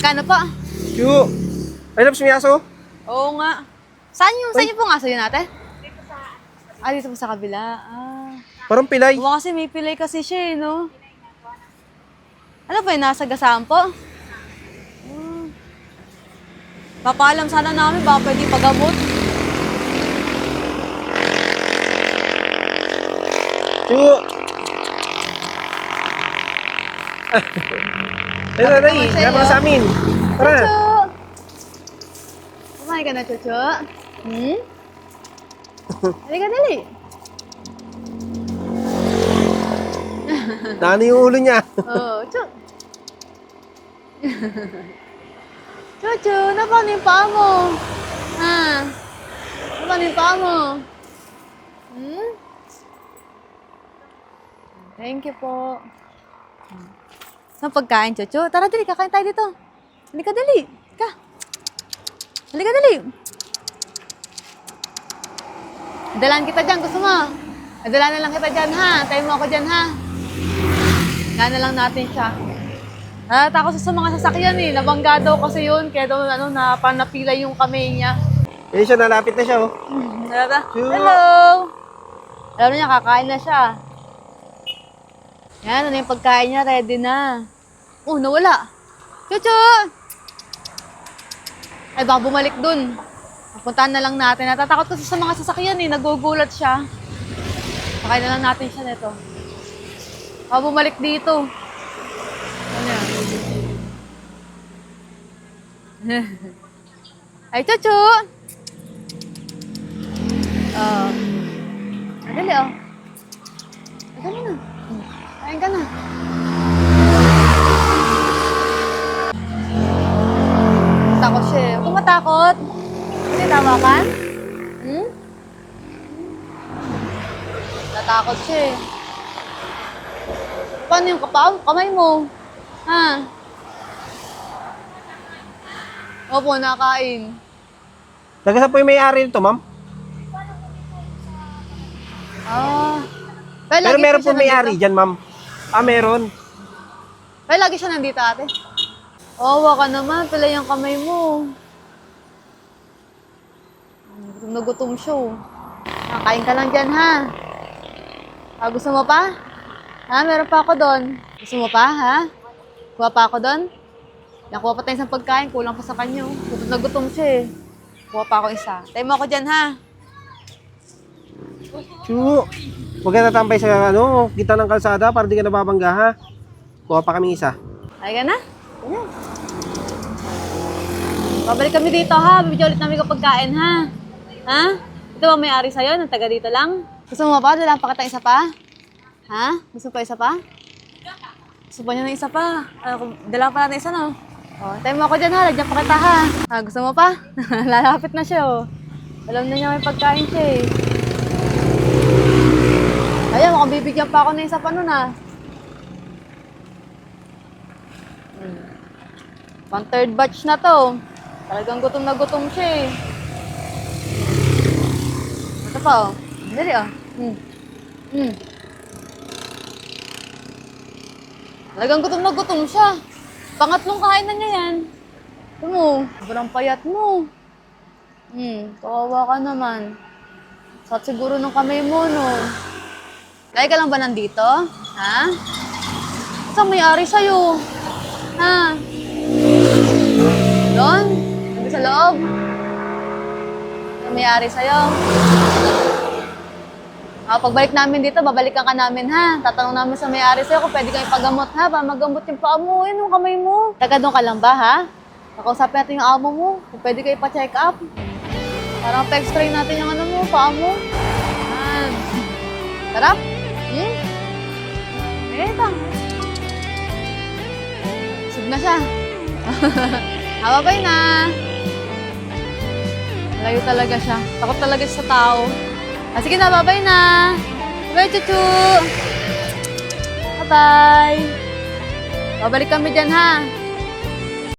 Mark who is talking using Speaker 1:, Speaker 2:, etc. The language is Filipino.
Speaker 1: Magkano po?
Speaker 2: Chu! Ay, Labs, may aso?
Speaker 1: Oo nga. Saan yung pong aso yun ate? Dito sa... dito po sa kabila.
Speaker 2: Parang pilay.
Speaker 1: Oo kasi may pilay kasi siya eh, no? Ano ba yun? Nasa gasaan po? Papaalam sana namin, baka pwede pagamot.
Speaker 2: Chu! Ay, nanay, kaya pala sa amin. Tara.
Speaker 1: Chuchu! Kumain ka na, Chuchu? Halika, dali.
Speaker 2: Nano yung ulo niya.
Speaker 1: Oo, Chu. Chuchu, napano yung paa mo? Napano yung paa mo? Thank you po. Saan pagkain, Chuchu? Tara, dali, kakain tayo dito. Halika, dali. Halika, dali. Dalaan kita dyan, gusto mo? Dalaan na lang kita dyan, ha? Tayo mo ako dyan, ha? Dalaan na lang natin siya. Takot sa mga sasakyan, eh. Nabangga daw kasi yun. Kaya daw, napila yung kamay niya.
Speaker 2: Eh, siya, nalapit na siya, oh.
Speaker 1: Hello! Alam niya, kakain na siya. Yan, yung pagkain niya, ready na. Oh, nawala. Chuchu! Ay, baka bumalik dun. Puntahan na lang natin. Natatakot kasi sa mga sasakyan eh. Nagugulat siya. Pakain na lang natin siya nito. Baka bumalik dito. Ano yan? Ay, Chuchu! Dali, oh. Dali na. Kain ka na. Takot siya eh. Huwag kang matakot. Hindi tawakan? Natakot siya eh. Paano yung kamay mo? Opo, nakain.
Speaker 2: Taga saan po yung may-ari nito, ma'am? Pero meron po may-ari dyan, ma'am. Meron.
Speaker 1: Pero lagi siya nandito, ate. Owa ka naman, pala yung kamay mo. Nagutom siya. Nakain ka lang dyan, ha? Gusto mo pa? Meron pa ako doon. Gusto mo pa, ha? Kuha pa ako doon? Nakuha pa tayo sa pagkain, kulang pa sa kanya. Nagutom siya, eh. Kuha pa ako isa. Tayo mo ako dyan, ha?
Speaker 2: Chu! Huwag ka natambay sa kita ng kalsada para di ka nababangga, ha? Kuha pa kami isa.
Speaker 1: Ay ka na? Ayan. Babalik kami dito, ha? Bibigyan ulit namin kapag kain, ha? Ito ba may-ari sa'yo? Nang taga dito lang? Gusto mo pa? Dalaan pa kita isa pa? Gusto pa isa pa? Gusto pa niya ng isa pa? Dalaan pa natin isa, no? Tayo mo ako dyan, ha? Lagyan pa kita, ha? Gusto mo pa? Lalapit na siya, oh. Alam na niya may pagkain siya, eh. Ayan, mukhang bibigyan pa ako ng isa pa nun, ha? Pang third batch na to. Talagang gutom na gutom siya, eh. Ito pa, oh. Dali, oh. Talagang gutom na gutom siya. Pangatlong kainan niya yan. Ito mo, sobrang payat mo. Kawawa ka naman. Sakit siguro ng kamay mo, no? Lagi ka lang ba nandito? Saan may-ari sa'yo? Doon? Nandito sa loob? Saan may-ari sa'yo? Pagbalik namin dito, babalikan ka namin, ha? Tatanong namin sa may-ari sa'yo kung pwede kang ipagamot, ha? Para magamot yung paa mo, yung kamay mo. Taga doon ka lang ba, ha? Nakausapin natin yung amo mo. Kung pwede kayo pa-check up. Parang pa-extray natin yung paa mo. Sarap? Ito. Sug na siya. Babay na. Malayo talaga siya. Takot talaga siya sa tao. Sige na, babay na. Bye, Chuchu. Bye-bye. Babalik kami dyan, ha?